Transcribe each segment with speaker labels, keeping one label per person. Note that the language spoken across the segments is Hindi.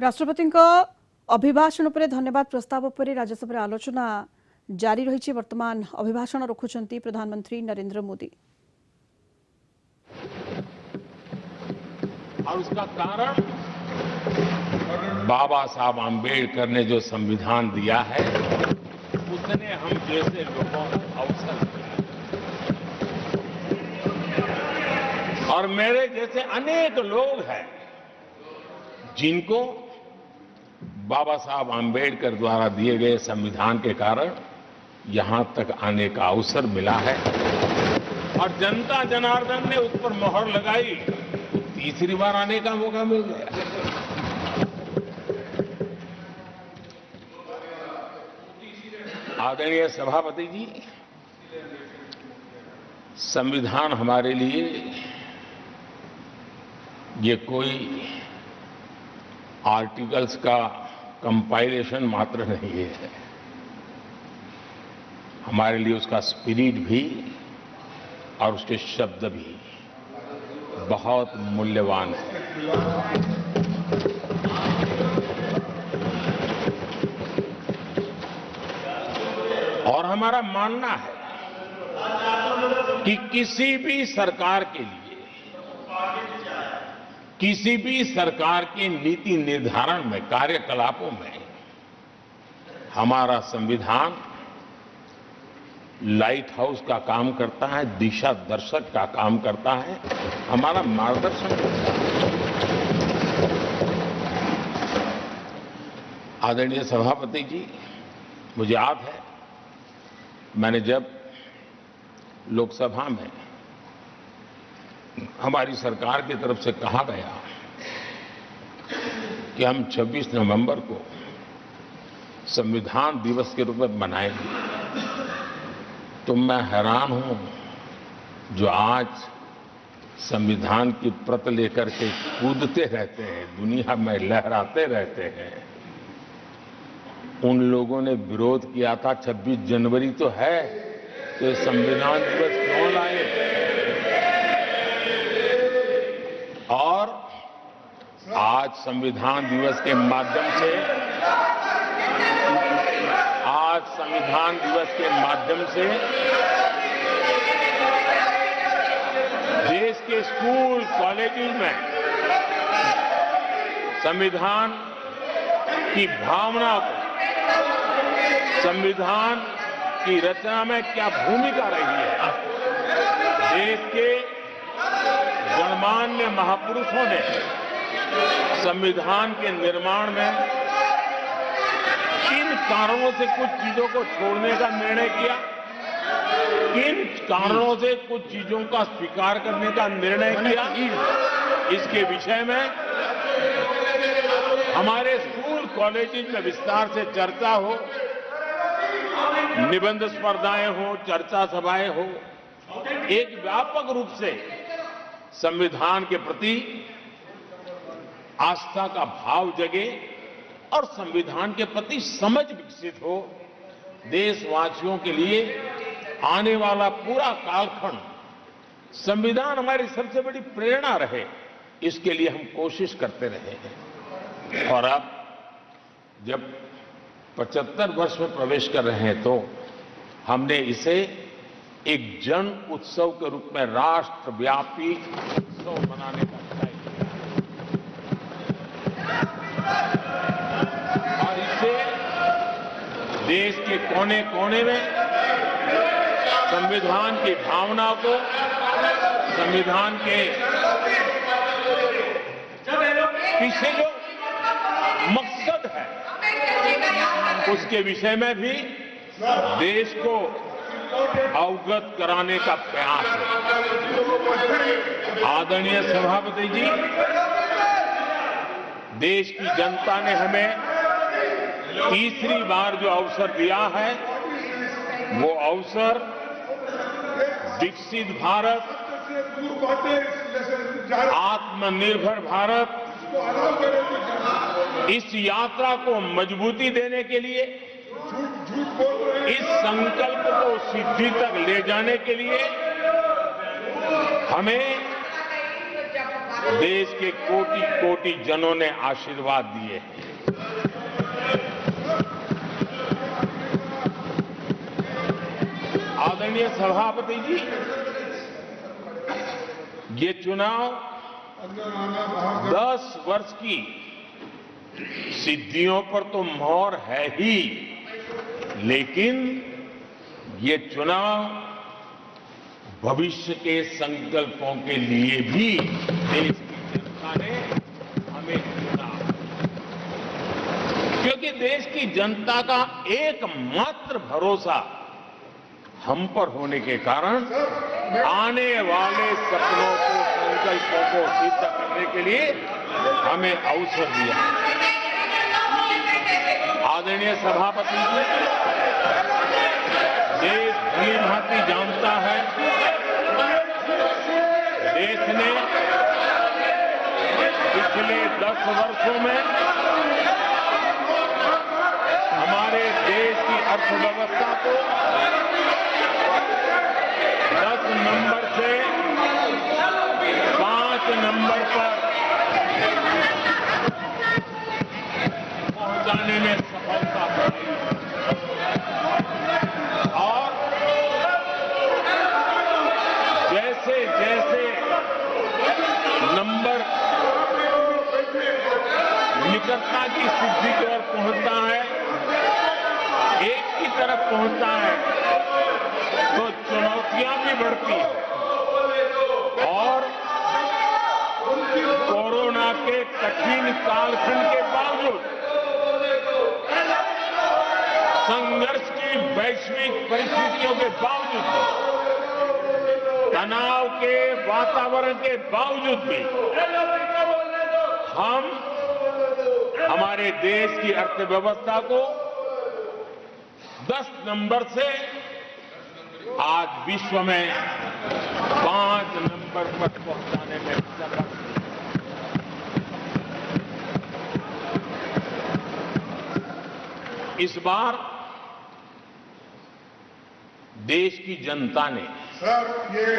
Speaker 1: राष्ट्रपति अभिभाषण पर धन्यवाद प्रस्ताव पर राज्यसभा आलोचना जारी रही। वर्तमान अभिभाषण रखुंट प्रधानमंत्री नरेंद्र मोदी।
Speaker 2: और उसका कारण बाबा साहब आम्बेडकर ने जो संविधान दिया है उसने हम जैसे लोगों को अवसर दिया और मेरे जैसे अनेक लोग हैं जिनको बाबा साहब आम्बेडकर द्वारा दिए गए संविधान के कारण यहां तक आने का अवसर मिला है और जनता जनार्दन ने उस पर मोहर लगाई। तीसरी बार आने का मौका मिल गया। आदरणीय सभापति जी, संविधान हमारे लिए ये कोई आर्टिकल्स का कंपाइलेशन मात्र नहीं है, हमारे लिए उसका स्पिरिट भी और उसके शब्द भी बहुत मूल्यवान है। और हमारा मानना है कि किसी भी सरकार के लिए, किसी भी सरकार के नीति निर्धारण में, कार्यकलापों में हमारा संविधान लाइट हाउस का काम करता है, दिशा दर्शक का काम करता है, हमारा मार्गदर्शन करता है। आदरणीय सभापति जी, मुझे याद है मैंने जब लोकसभा में हमारी सरकार की तरफ से कहा गया कि हम 26 नवंबर को संविधान दिवस के रूप में मनाएंगे, तो मैं हैरान हूं जो आज संविधान की प्रत लेकर के कूदते रहते हैं, दुनिया में लहराते रहते हैं, उन लोगों ने विरोध किया था 26 जनवरी तो है, तो ये संविधान दिवस क्यों लाए। और आज संविधान दिवस के माध्यम से, देश के स्कूल कॉलेजों में संविधान की भावना को, संविधान की रचना में क्या भूमिका रही है, देश के गणमान्य महापुरुषों ने संविधान के निर्माण में किन कारणों से कुछ चीजों को छोड़ने का निर्णय किया, किन कारणों से कुछ चीजों का स्वीकार करने का निर्णय किया, इसके विषय में हमारे स्कूल कॉलेज में विस्तार से चर्चा हो, निबंध स्पर्धाएं हो, चर्चा सभाएं हो, एक व्यापक रूप से संविधान के प्रति आस्था का भाव जगे और संविधान के प्रति समझ विकसित हो। देशवासियों के लिए आने वाला पूरा कालखंड संविधान हमारी सबसे बड़ी प्रेरणा रहे, इसके लिए हम कोशिश करते रहे हैं। और अब जब 75 वर्ष में प्रवेश कर रहे हैं तो हमने इसे एक जन उत्सव के रूप में राष्ट्रव्यापी उत्सव मनाने का तय किया और इससे देश के कोने कोने में संविधान की भावना को, संविधान के पीछे जो मकसद है उसके विषय में भी देश को अवगत कराने का प्रयास है। आदरणीय सभापति जी, देश की जनता ने हमें तीसरी बार जो अवसर दिया है वो अवसर विकसित भारत, आत्मनिर्भर भारत, इस यात्रा को मजबूती देने के लिए, इस संकल्प को सिद्धि तक ले जाने के लिए हमें देश के कोटि कोटि जनों ने आशीर्वाद दिए हैं। आदरणीय सभापति जी, ये चुनाव 10 वर्ष की सिद्धियों पर तो मोहर है ही, लेकिन ये चुनाव भविष्य के संकल्पों के लिए भी देश की जनता ने हमें चुना, क्योंकि देश की जनता का एकमात्र भरोसा हम पर होने के कारण आने वाले सपनों को, संकल्पों को सिद्ध करने के लिए हमें अवसर दिया। आदरणीय सभापति जी, देश भली भांति जानता है, देश ने पिछले 10 वर्षों में हमारे देश की अर्थव्यवस्था को 10 नंबर से 5 नंबर पर पहुंचाने में सफलता पाई और जैसे जैसे नंबर निकटता की सिद्धि की ओर पहुंचता है, एक की तरफ पहुंचता है, तो चुनौतियां भी बढ़ती हैं और कोरोना के कठिन कालखंड के बावजूद, संघर्ष की वैश्विक परिस्थितियों के बावजूद, तनाव के वातावरण के बावजूद भी हम हमारे देश की अर्थव्यवस्था को 10 नंबर से आज विश्व में 5 नंबर पर पहुंचाने में सफल। इस बार देश की जनता ने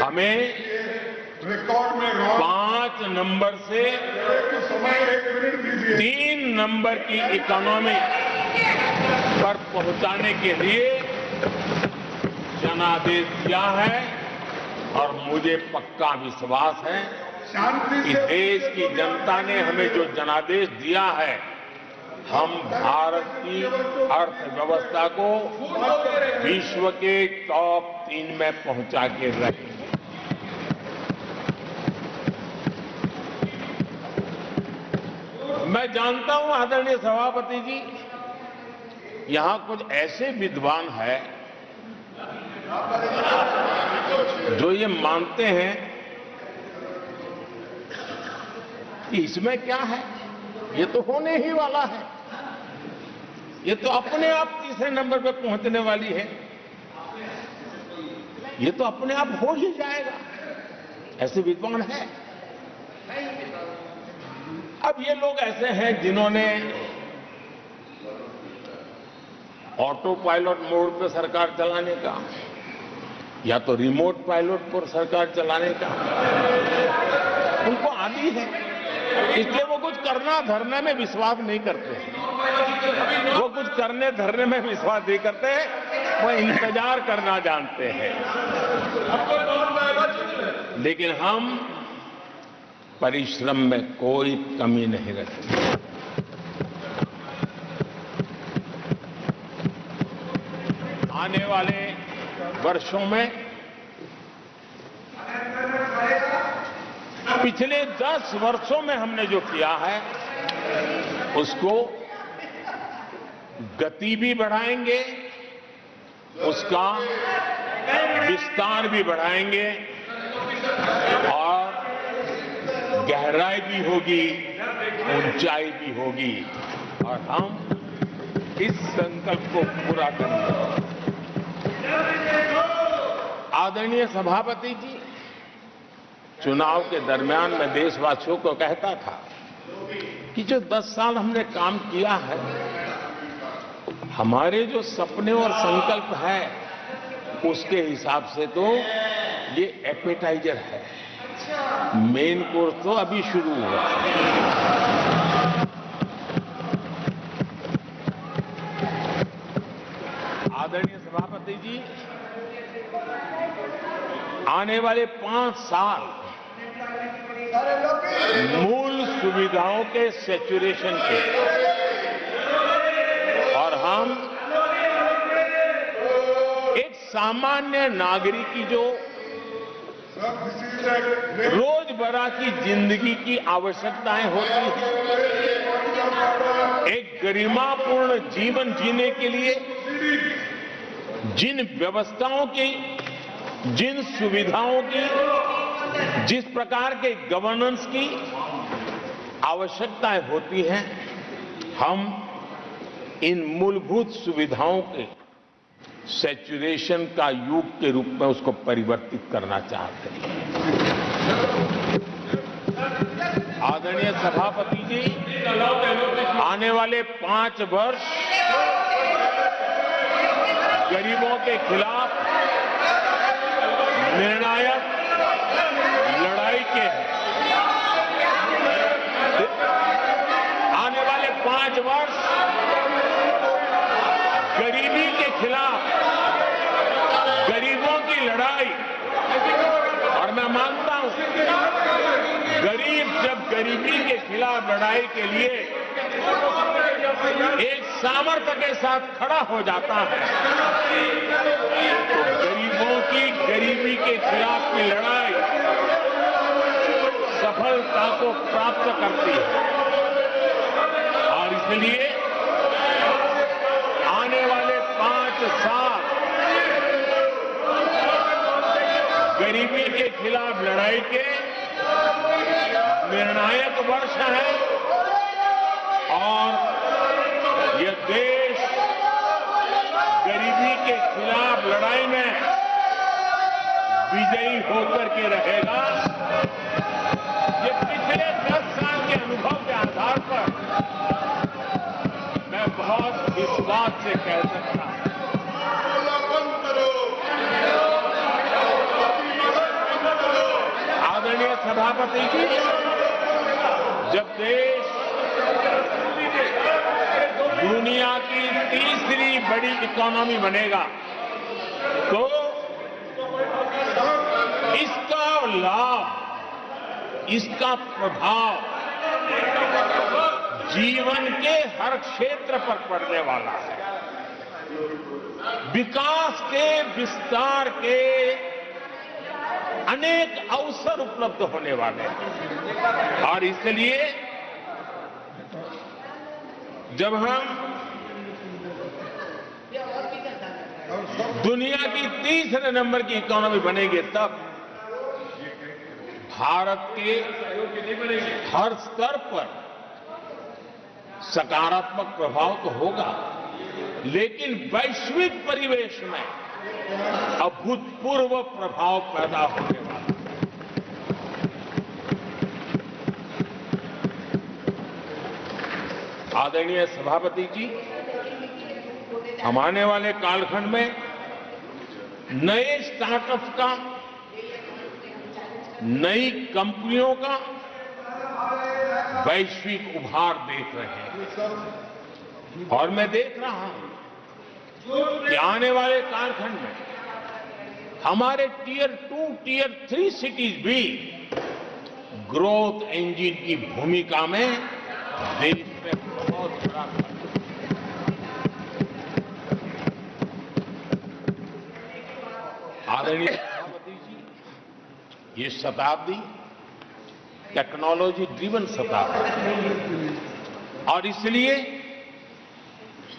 Speaker 2: हमें
Speaker 3: रिकॉर्ड में
Speaker 2: 5 नंबर से 3 नंबर की इकोनॉमी पर पहुंचाने के लिए जनादेश दिया है और मुझे पक्का विश्वास है कि देश की जनता ने हमें जो जनादेश दिया है, हम भारत की अर्थव्यवस्था को विश्व के टॉप 3 में पहुंचा के रखेंगे। मैं जानता हूं आदरणीय सभापति जी, यहां कुछ ऐसे विद्वान हैं जो ये मानते हैं कि इसमें क्या है, ये तो होने ही वाला है, ये तो अपने आप तीसरे नंबर पर पहुंचने वाली है, ये तो अपने आप हो ही जाएगा, ऐसे विद्वान हैं। अब ये लोग ऐसे हैं जिन्होंने ऑटो पायलट मोड पर सरकार चलाने का या तो रिमोट पायलट पर सरकार चलाने का उनको आदी है, इसलिए वो कुछ करना धरने में विश्वास नहीं करते, वो कुछ करने धरने में विश्वास नहीं करते, वो इंतजार करना जानते हैं। लेकिन हम परिश्रम में कोई कमी नहीं रखेंगे। आने वाले वर्षों में पिछले 10 वर्षों में हमने जो किया है उसको गति भी बढ़ाएंगे, उसका विस्तार भी बढ़ाएंगे और गहराई भी होगी, ऊंचाई भी होगी और हम इस संकल्प को पूरा करेंगे। आदरणीय सभापति जी, चुनाव के दरमियान मैं देशवासियों को कहता था कि जो 10 साल हमने काम किया है, हमारे जो सपने और संकल्प है उसके हिसाब से तो ये एपेटाइजर है, मेन कोर्स तो अभी शुरू हुआ। आदरणीय सभापति जी, आने वाले 5 साल मूल सुविधाओं के सैचुरेशन के, और हम एक सामान्य नागरिक की जो रोजमर्रा की जिंदगी की आवश्यकताएं होती हैं, एक गरिमापूर्ण जीवन जीने के लिए जिन व्यवस्थाओं की, जिन सुविधाओं की, जिस प्रकार के गवर्नेंस की आवश्यकताएं होती हैं, हम इन मूलभूत सुविधाओं के सैचुरेशन का युग के रूप में उसको परिवर्तित करना चाहते हैं। आदरणीय सभापति जी, आने वाले 5 वर्ष गरीबों के खिलाफ निर्णायक लड़ाई के हैं। आने वाले 5 वर्ष गरीबी के खिलाफ गरीबों की लड़ाई, और मैं मानता हूं गरीब जब गरीबी के खिलाफ लड़ाई के लिए एक सामर्थ्य के साथ खड़ा हो जाता है, तो गरीबों की गरीबी के खिलाफ की लड़ाई सफलता को प्राप्त करती है। और इसलिए आने वाले 5 साल गरीबी के खिलाफ लड़ाई के निर्णायक वर्ष है, और यह देश गरीबी के खिलाफ लड़ाई में विजयी होकर के रहेगा। ये पिछले 10 साल के अनुभव के आधार पर मैं बहुत विश्वास से कह सकता हूं। आदरणीय सभापति जी, जब देश दुनिया की तीसरी बड़ी इकोनॉमी बनेगा, तो इसका लाभ, इसका प्रभाव जीवन के हर क्षेत्र पर पड़ने वाला है। विकास के विस्तार के अनेक अवसर उपलब्ध होने वाले हैं, और इसलिए जब हम दुनिया की तीसरे नंबर की इकोनॉमी बनेंगे, तब भारत के हर स्तर पर सकारात्मक प्रभाव तो होगा, लेकिन वैश्विक परिवेश में अभूतपूर्व प्रभाव पैदा होने वाला है। आदरणीय सभापति जी, हम आने वाले कालखंड में नए स्टार्टअप्स का, नई कंपनियों का वैश्विक उभार देख रहे हैं, और मैं देख रहा हूं कि आने वाले कालखंड में हमारे टियर 2, टियर 3 सिटीज भी ग्रोथ इंजन की भूमिका में देश में बहुत बड़ा आदरणीय सभापति जी, ये शताब्दी टेक्नोलॉजी ड्रिवन शताब्दी है, और इसलिए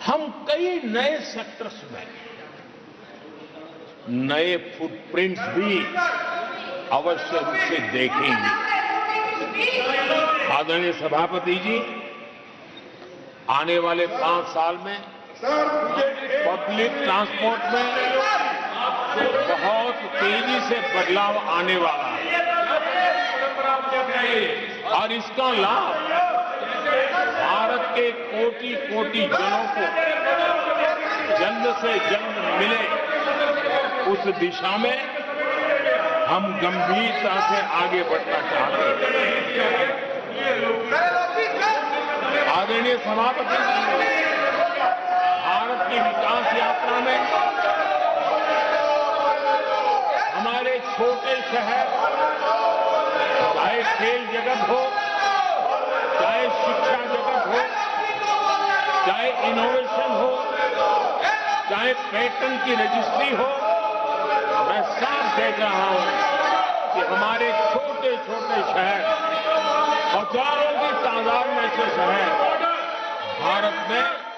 Speaker 2: हम कई नए सेक्टर्स में नए फुटप्रिंट्स भी अवश्य रूप से देखेंगे। आदरणीय सभापति जी, आने वाले 5 साल में पब्लिक ट्रांसपोर्ट में बहुत तेजी से बदलाव आने वाला है, और इसका लाभ भारत के कोटि-कोटि जनों को जल्द से जल्द मिले, उस दिशा में हम गंभीरता से आगे बढ़ना चाहते हैं। आदरणीय सभापति जी, भारत की विकास यात्रा में हमारे छोटे शहर, चाहे खेल जगत हो, चाहे शिक्षा जगत हो, चाहे इनोवेशन हो, चाहे पेटेंट की रजिस्ट्री हो, मैं साफ देख रहा हूं कि हमारे छोटे छोटे शहर, हजारों की तादाद में से शहर भारत में